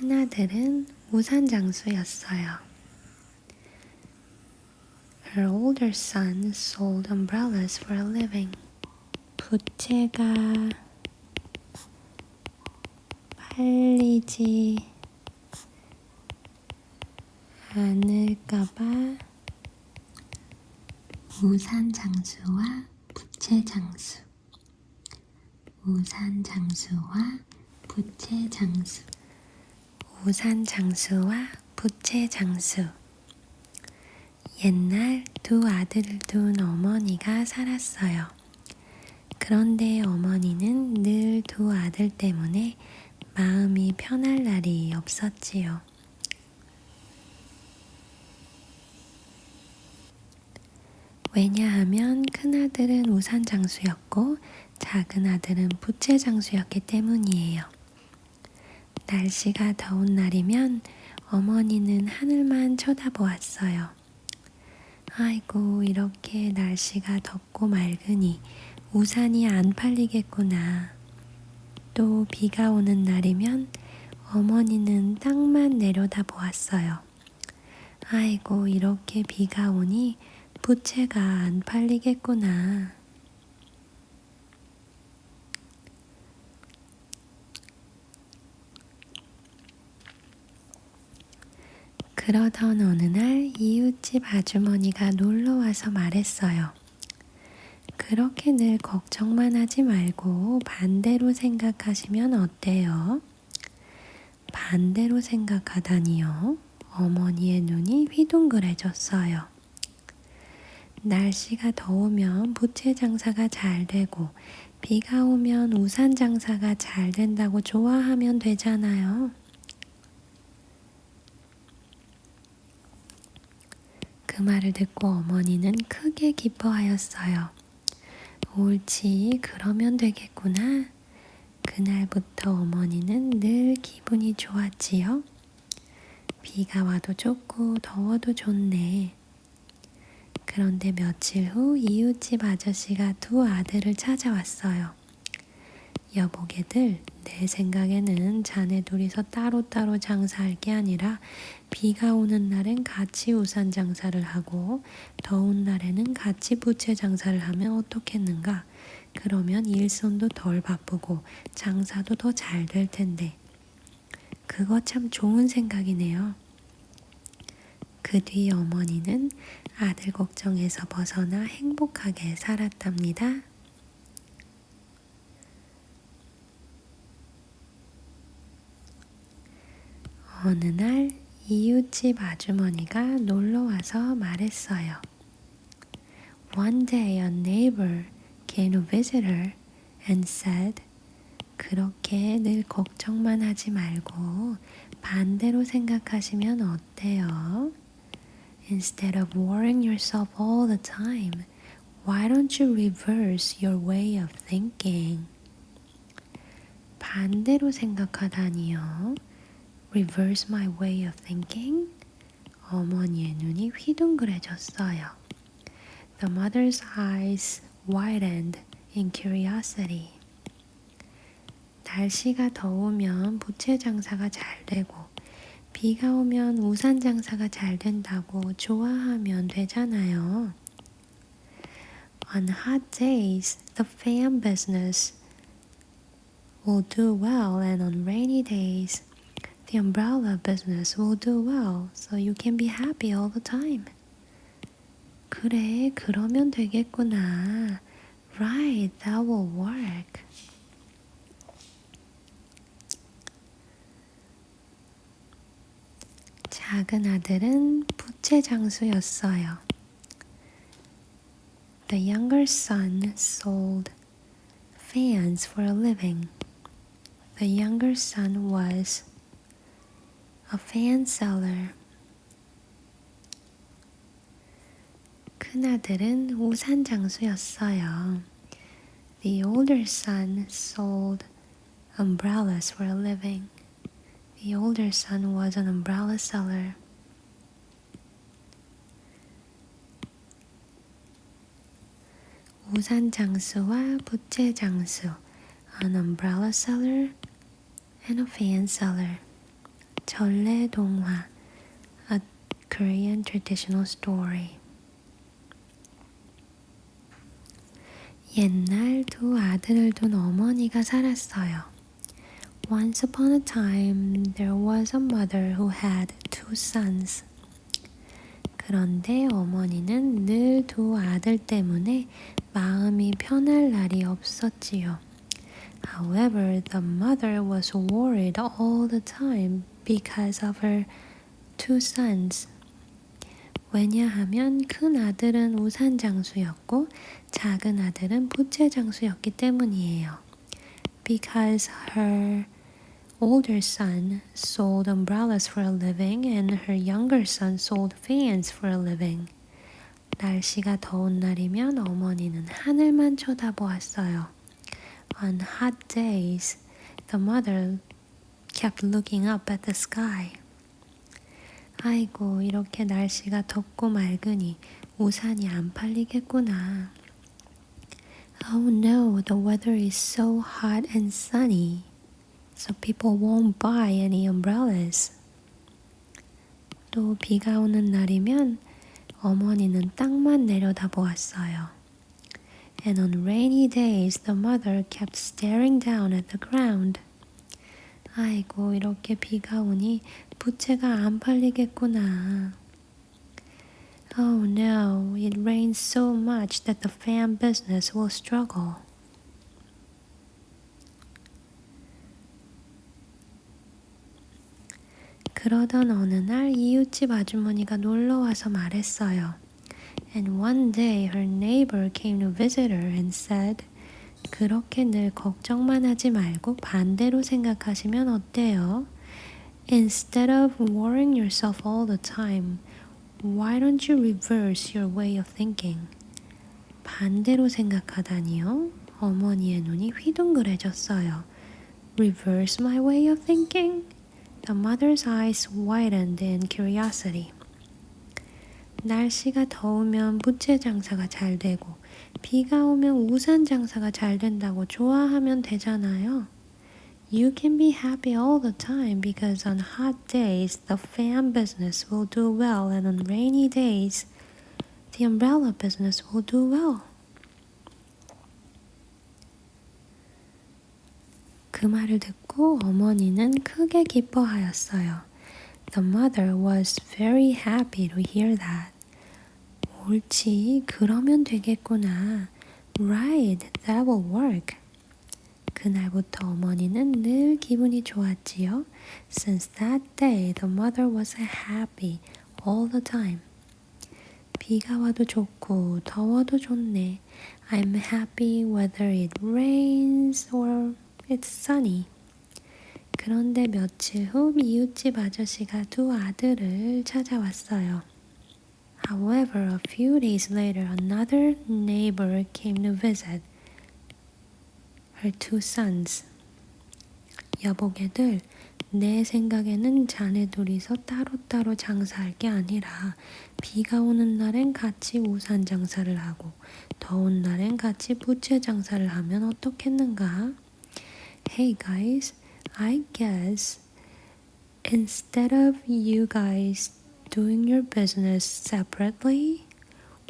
큰아들은 우산 장수였어요. Her older son sold umbrellas for a living. 부채가 팔리지 않을까봐 우산 장수와 부채 장수, 우산 장수와 부채 장수, 우산 장수와 부채 장수. 옛날 두 아들을 둔 어머니가 살았어요. 그런데 어머니는 늘 두 아들 때문에 마음이 편할 날이 없었지요. 왜냐하면 큰아들은 우산 장수였고 작은 아들은 부채 장수였기 때문이에요. 날씨가 더운 날이면 어머니는 하늘만 쳐다보았어요. 아이고, 이렇게 날씨가 덥고 맑으니 우산이 안 팔리겠구나. 또 비가 오는 날이면 어머니는 땅만 내려다 보았어요. 아이고, 이렇게 비가 오니 부채가 안 팔리겠구나. 그러던 어느 날 이웃집 아주머니가 놀러와서 말했어요. 그렇게 늘 걱정만 하지 말고 반대로 생각하시면 어때요? 반대로 생각하다니요? 어머니의 눈이 휘둥그레졌어요. 날씨가 더우면 부채 장사가 잘 되고 비가 오면 우산 장사가 잘 된다고 좋아하면 되잖아요. 그 말을 듣고 어머니는 크게 기뻐하였어요. 옳지, 그러면 되겠구나. 그날부터 어머니는 늘 기분이 좋았지요. 비가 와도 좋고 더워도 좋네. 그런데 며칠 후 이웃집 아저씨가 두 아들을 찾아왔어요. 여보게들, 내 생각에는 자네 둘이서 따로따로 장사할 게 아니라 비가 오는 날엔 같이 우산 장사를 하고 더운 날에는 같이 부채 장사를 하면 어떻겠는가? 그러면 일손도 덜 바쁘고 장사도 더 잘 될 텐데. 그거 참 좋은 생각이네요. 그 뒤 어머니는 아들 걱정에서 벗어나 행복하게 살았답니다. 어느 날 이웃집 아주머니가 놀러와서 말했어요. One day a neighbor came to visit her and said, 그렇게 늘 걱정만 하지 말고 반대로 생각하시면 어때요? Instead of worrying yourself all the time, why don't you reverse your way of thinking? 반대로 생각하다니요. Reverse my way of thinking? 어머니의 눈이 휘둥그레졌어요. The mother's eyes widened in curiosity. 날씨가 더우면 부채 장사가 잘 되고 비가 오면 우산 장사가 잘 된다고 좋아하면 되잖아요. On hot days, the fan business will do well, and on rainy days, the umbrella business will do well, so you can be happy all the time. 그래, 그러면 되겠구나. Right, that will work. 작은 아들은 부채 장수였어요. The younger son sold fans for a living. The younger son was a fan seller. 큰아들은 우산 장수였어요. The older son sold umbrellas for a living. The older son was an umbrella seller. 우산 장수와 부채 장수, an umbrella seller and a fan seller. 전래동화, a Korean traditional story. 옛날 두 아들을 둔 어머니가 살았어요. Once upon a time, there was a mother who had two sons. 그런데 어머니는 늘 두 아들 때문에 마음이 편할 날이 없었지요. However, the mother was worried all the time because of her two sons. 왜냐하면 큰 아들은 우산장수였고 작은 아들은 부채장수였기 때문이에요. Because her older son sold umbrellas for a living and her younger son sold fans for a living. 날씨가 더운 날이면 어머니는 하늘만 쳐다보았어요. On hot days, the mother kept looking up at the sky. 아이고, 이렇게 날씨가 덥고 맑으니 우산이 안 팔리겠구나. Oh no, the weather is so hot and sunny, so people won't buy any umbrellas. 또 비가 오는 날이면 어머니는 땅만 내려다보았어요. And on rainy days, the mother kept staring down at the ground. 아이고, 이렇게 비가 오니 부채가 안 팔리겠구나. Oh no, it rains so much that the fan business will struggle. 그러던 어느 날 이웃집 아주머니가 놀러와서 말했어요. And one day her neighbor came to visit her and said, 그렇게 늘 걱정만 하지 말고 반대로 생각하시면 어때요? Instead of worrying yourself all the time, why don't you reverse your way of thinking? 반대로 생각하다니요? 어머니의 눈이 휘둥그레졌어요. Reverse my way of thinking? The mother's eyes widened in curiosity. 날씨가 더우면 부채 장사가 잘 되고 비가 오면 우산 장사가 잘 된다고 좋아하면 되잖아요. You can be happy all the time because on hot days the fan business will do well and on rainy days the umbrella business will do well. 그 말을 듣고 어머니는 크게 기뻐하였어요. The mother was very happy to hear that. 옳지, 그러면 되겠구나. Right, that will work. 그날부터 어머니는 늘 기분이 좋았지요. Since that day, the mother was happy all the time. 비가 와도 좋고 더워도 좋네. I'm happy whether it rains or it's sunny. 그런데 며칠 후 이웃집 아저씨가 두 아들을 찾아왔어요. However, a few days later, another neighbor came to visit her two sons. 여보게들, 내 생각에는 자네 둘이서 따로따로 장사할 게 아니라 비가 오는 날엔 같이 우산 장사를 하고 더운 날엔 같이 부채 장사를 하면 어떻겠는가? Hey guys, I guess instead of you guys doing your business separately,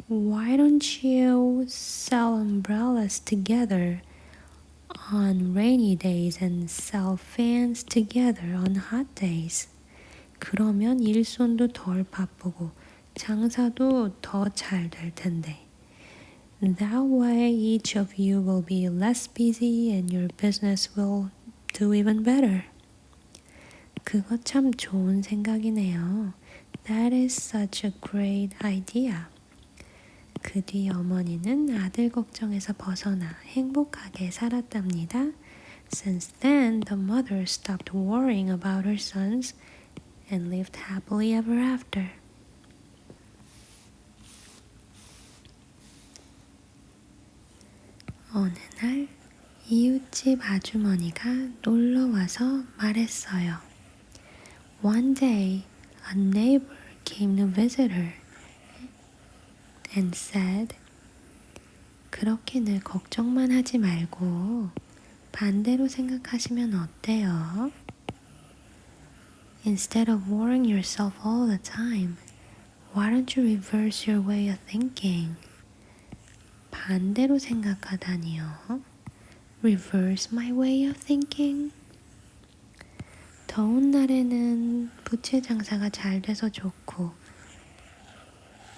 why don't you sell umbrellas together on rainy days and sell fans together on hot days? 그러면 일손도 덜 바쁘고 장사도 더 잘 될 텐데. That way each of you will be less busy and your business will do even better. 그거 참 좋은 생각이네요. That is such a great idea. 그 뒤 어머니는 아들 걱정에서 벗어나 행복하게 살았답니다. Since then, the mother stopped worrying about her sons and lived happily ever after. 어느 날 이웃집 아주머니가 놀러와서 말했어요. One day, a neighbor came to visit her and said, 그렇게 늘 걱정만 하지 말고 반대로 생각하시면 어때요? Instead of worrying yourself all the time, why don't you reverse your way of thinking? 반대로 생각하다니요. Reverse my way of thinking. 더운 날에는 부채 장사가 잘 돼서 좋고,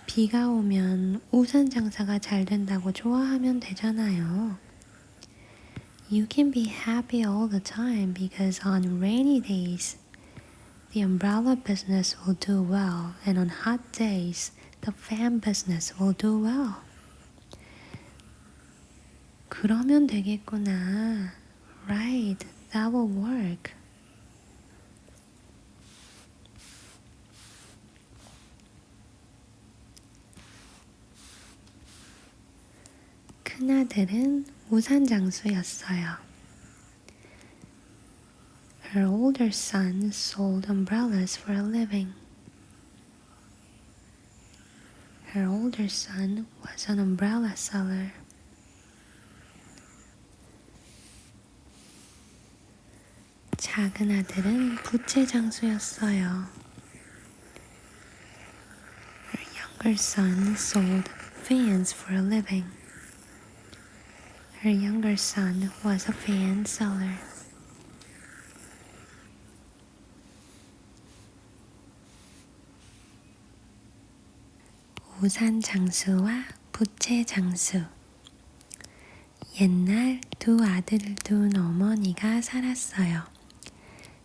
비가 오면 우산 장사가 잘 된다고 좋아하면 되잖아요. You can be happy all the time because on rainy days, the umbrella business will do well, and on hot days, the fan business will do well. 그러면 되겠구나. Right, that will work. 큰아들은 우산 장수였어요. Her older son sold umbrellas for a living. Her older son was an umbrella seller. 작은 아들은 부채 장수였어요. Her younger son sold fans for a living. Her younger son was a fan seller. 우산 장수와 부채 장수. 옛날 두 아들을 둔 어머니가 살았어요.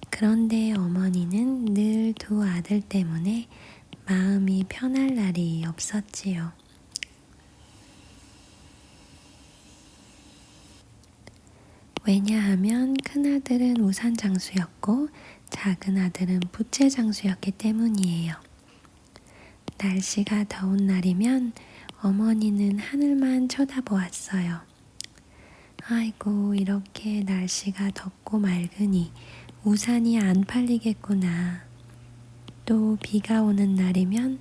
그런데 어머니는 늘 두 아들 때문에 마음이 편할 날이 없었지요. 왜냐하면 큰아들은 우산 장수였고 작은 아들은 부채 장수였기 때문이에요. 날씨가 더운 날이면 어머니는 하늘만 쳐다보았어요. 아이고, 이렇게 날씨가 덥고 맑으니 우산이 안 팔리겠구나. 또 비가 오는 날이면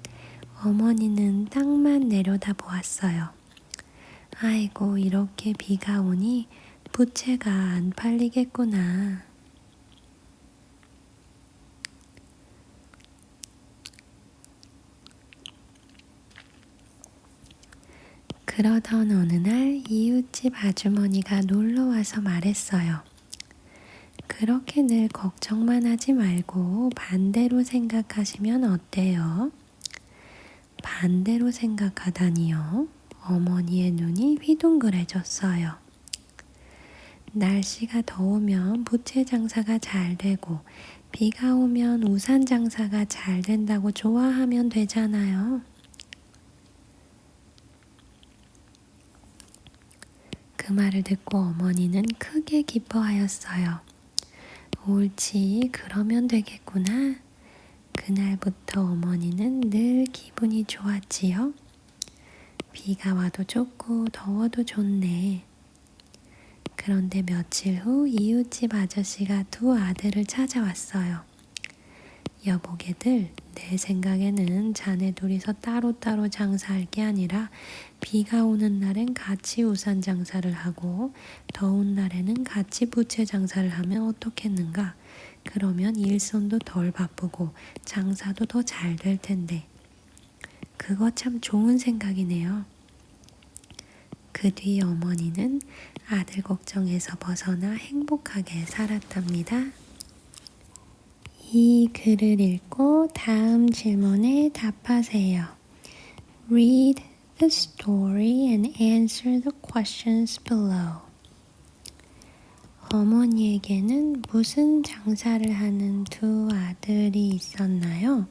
어머니는 땅만 내려다 보았어요. 아이고, 이렇게 비가 오니 부채가 안 팔리겠구나. 그러던 어느 날 이웃집 아주머니가 놀러와서 말했어요. 그렇게 늘 걱정만 하지 말고 반대로 생각하시면 어때요? 반대로 생각하다니요. 어머니의 눈이 휘둥그레졌어요. 날씨가 더우면 부채 장사가 잘 되고 비가 오면 우산 장사가 잘 된다고 좋아하면 되잖아요. 그 말을 듣고 어머니는 크게 기뻐하였어요. 옳지, 그러면 되겠구나. 그날부터 어머니는 늘 기분이 좋았지요. 비가 와도 좋고 더워도 좋네. 그런데 며칠 후 이웃집 아저씨가 두 아들을 찾아왔어요. 여보게들, 내 생각에는 자네 둘이서 따로따로 장사할 게 아니라 비가 오는 날엔 같이 우산 장사를 하고 더운 날에는 같이 부채 장사를 하면 어떻겠는가? 그러면 일손도 덜 바쁘고 장사도 더 잘 될 텐데. 그거 참 좋은 생각이네요. 그 뒤 어머니는 아들 걱정에서 벗어나 행복하게 살았답니다. 이 글을 읽고 다음 질문에 답하세요. Read the story and answer the questions below. 어머니에게는 무슨 장사를 하는 두 아들이 있었나요?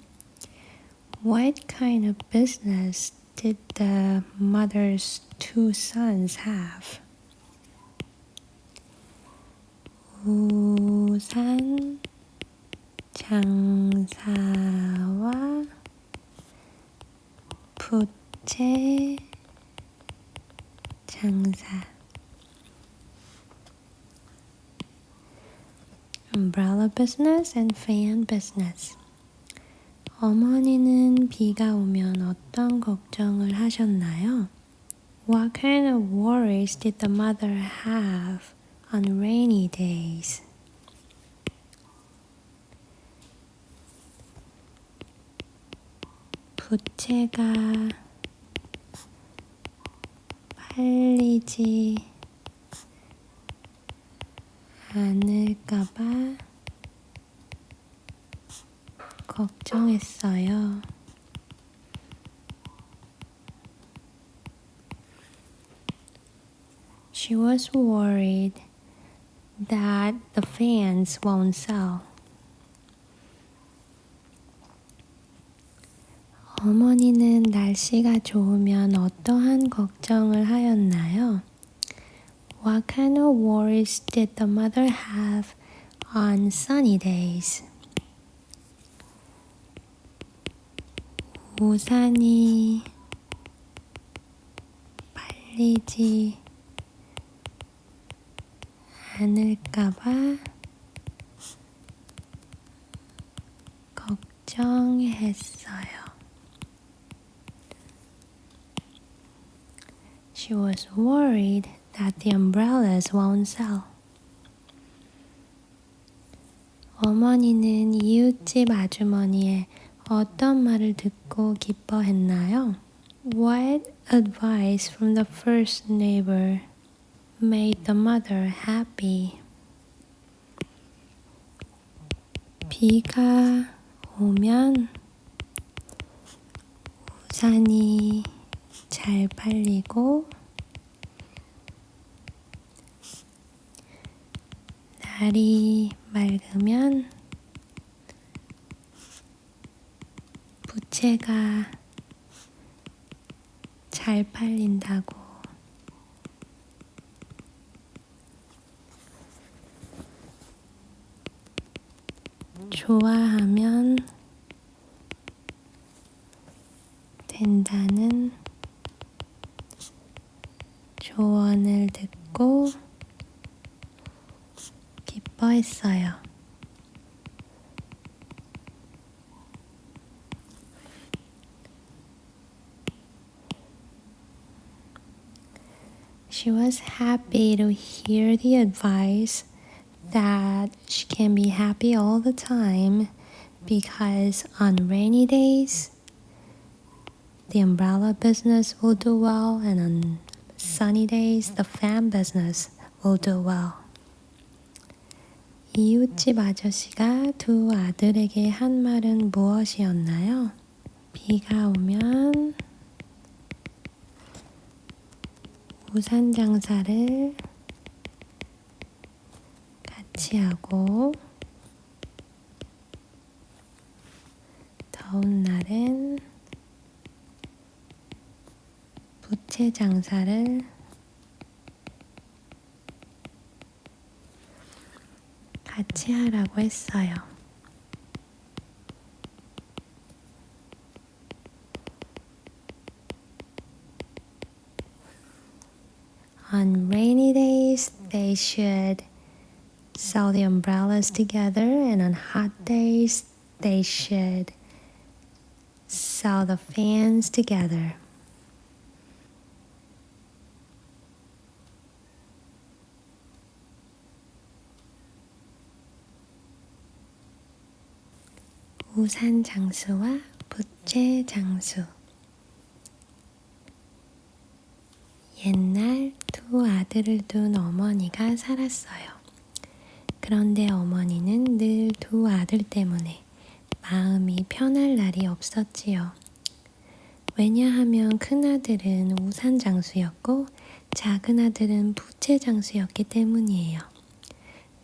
What kind of business did the mother's two sons have? 우산 장사와 부채 장사. Umbrella business and fan business. 어머니는 비가 오면 어떤 걱정을 하셨나요? What kind of worries did the mother have on rainy days? 부채가 팔리지 않을까봐 걱정했어요. She was worried that the fans won't sell. 어머니는 날씨가 좋으면 어떠한 걱정을 하였나요? What kind of worries did the mother have on sunny days? 우산이 팔리지 않을까봐 걱정했어요. She was worried that the umbrellas won't sell. 어머니는 이웃집 아주머니의 어떤 말을 듣고 기뻐했나요? What advice from the first neighbor made the mother happy? 비가 오면 우산이 잘 팔리고 날이 맑으면 부채가 잘 팔린다고. 좋아하면 된다는 조언을 듣고 기뻐했어요. She was happy to hear the advice that she can be happy all the time because on rainy days the umbrella business will do well and on sunny days the fan business will do well. 이웃집 아저씨가 두 아들에게 한 말은 무엇이었나요? 비가 오면 우산 장사를 같이 하고 더운 날엔 부채 장사를 같이 하라고 했어요. On rainy days, they should sell the umbrellas together, and on hot days, they should sell the fans together. 우산 장수와 부채 장수. 옛날 두 아들을 둔 어머니가 살았어요. 그런데 어머니는 늘 두 아들 때문에 마음이 편할 날이 없었지요. 왜냐하면 큰아들은 우산 장수였고 작은 아들은 부채 장수였기 때문이에요.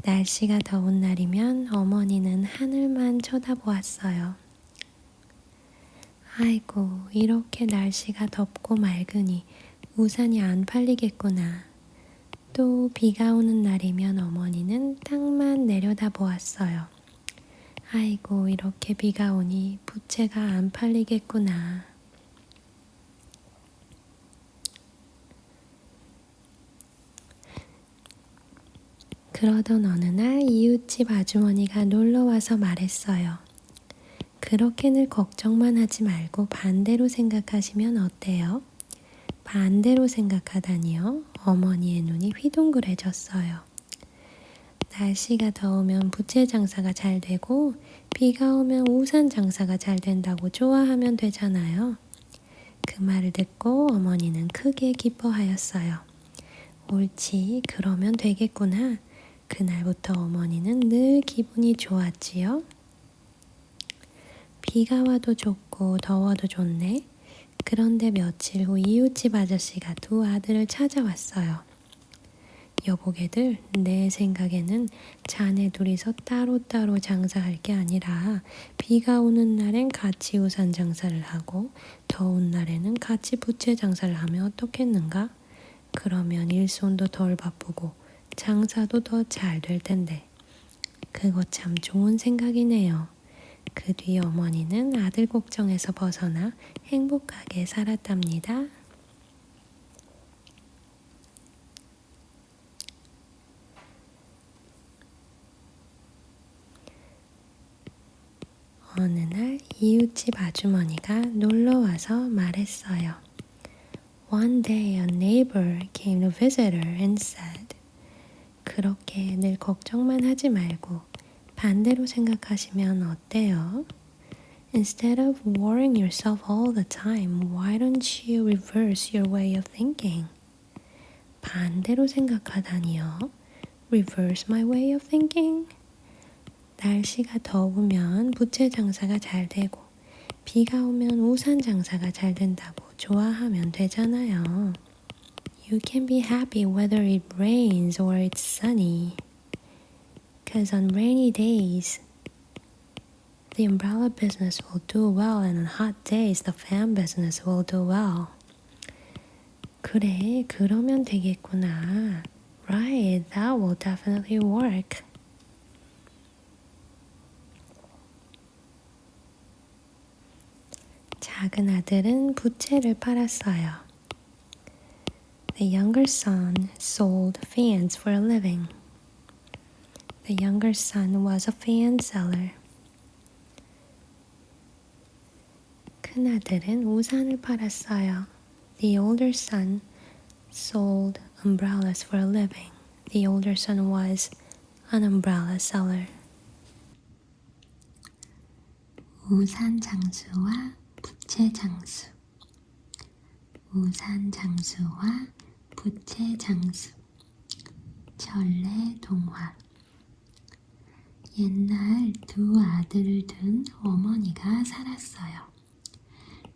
날씨가 더운 날이면 어머니는 하늘만 쳐다보았어요. 아이고, 이렇게 날씨가 덥고 맑으니 우산이 안 팔리겠구나. 또 비가 오는 날이면 어머니는 땅만 내려다보았어요. 아이고, 이렇게 비가 오니 부채가 안 팔리겠구나. 그러던 어느 날 이웃집 아주머니가 놀러와서 말했어요. 그렇게 늘 걱정만 하지 말고 반대로 생각하시면 어때요? 반대로 생각하다니요? 어머니의 눈이 휘둥그레졌어요. 날씨가 더우면 부채 장사가 잘 되고 비가 오면 우산 장사가 잘 된다고 좋아하면 되잖아요. 그 말을 듣고 어머니는 크게 기뻐하였어요. 옳지, 그러면 되겠구나. 그날부터 어머니는 늘 기분이 좋았지요. 비가 와도 좋고 더워도 좋네. 그런데 며칠 후 이웃집 아저씨가 두 아들을 찾아왔어요. 여보게들, 내 생각에는 자네 둘이서 따로따로 장사할 게 아니라 비가 오는 날엔 같이 우산 장사를 하고 더운 날에는 같이 부채 장사를 하면 어떻겠는가? 그러면 일손도 덜 바쁘고 장사도 더 잘 될 텐데. 그거 참 좋은 생각이네요. 그 뒤 어머니는 아들 걱정에서 벗어나 행복하게 살았답니다. 어느 날 이웃집 아주머니가 놀러와서 말했어요. One day a neighbor came to visit her and said, 그렇게 늘 걱정만 하지 말고 반대로 생각하시면 어때요? Instead of worrying yourself all the time, why don't you reverse your way of thinking? 반대로 생각하다니요? Reverse my way of thinking? 날씨가 더우면 부채 장사가 잘 되고 비가 오면 우산 장사가 잘 된다고 좋아하면 되잖아요. You can be happy whether it rains or it's sunny. Because on rainy days, the umbrella business will do well and on hot days, the fan business will do well. 그래, 그러면 되겠구나. Right, that will definitely work. 작은 아들은 부채를 팔았어요. The younger son sold fans for a living. The younger son was a fan seller. 큰 아들은 우산을 팔았어요. The older son sold umbrellas for a living. The older son was an umbrella seller. 우산 장수와 부채 장수. 우산 장수와 부채 장수. 전래 동화. 옛날 두 아들을 둔 어머니가 살았어요.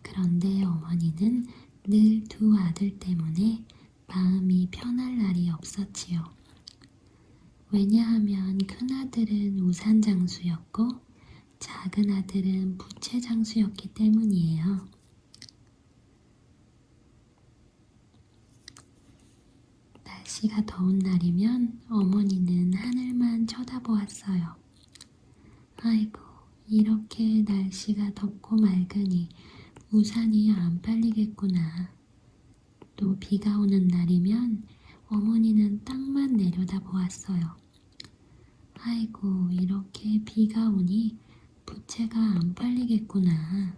그런데 어머니는 늘 두 아들 때문에 마음이 편할 날이 없었지요. 왜냐하면 큰 아들은 우산 장수였고 작은 아들은 부채 장수였기 때문이에요. 날씨가 더운 날이면 어머니는 하늘만 쳐다보았어요. 아이고, 이렇게 날씨가 덥고 맑으니 우산이 안 빨리겠구나. 또 비가 오는 날이면 어머니는 땅만 내려다보았어요. 아이고, 이렇게 비가 오니 부채가 안 빨리겠구나.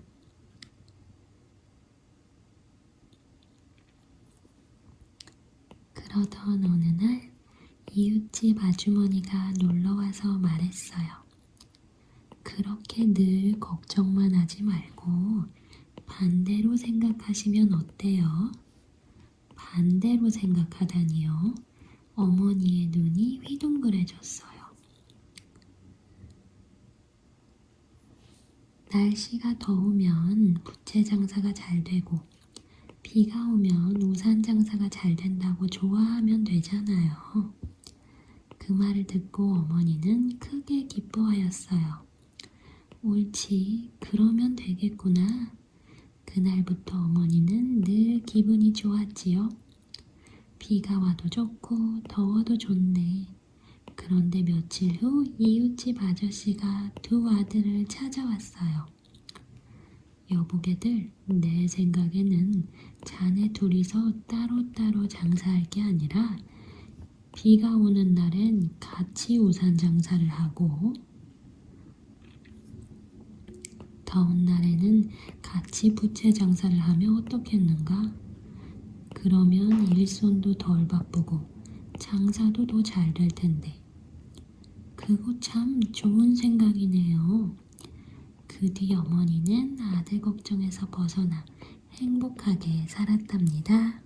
그러던 어느 날 이웃집 아주머니가 놀러와서 말했어요. 그렇게 늘 걱정만 하지 말고 반대로 생각하시면 어때요? 반대로 생각하다니요. 어머니의 눈이 휘둥그레졌어요. 날씨가 더우면 부채 장사가 잘 되고 비가 오면 우산 장사가 잘 된다고 좋아하면 되잖아요. 그 말을 듣고 어머니는 크게 기뻐하였어요. 옳지, 그러면 되겠구나. 그날부터 어머니는 늘 기분이 좋았지요. 비가 와도 좋고 더워도 좋네. 그런데 며칠 후 이웃집 아저씨가 두 아들을 찾아왔어요. 여보게들, 내 생각에는 자네 둘이서 따로따로 장사할 게 아니라 비가 오는 날엔 같이 우산 장사를 하고 더운 날에는 같이 부채 장사를 하면 어떻겠는가? 그러면 일손도 덜 바쁘고 장사도 더 잘 될 텐데. 그거 참 좋은 생각이네요. 그 뒤 어머니는 아들 걱정에서 벗어나 행복하게 살았답니다.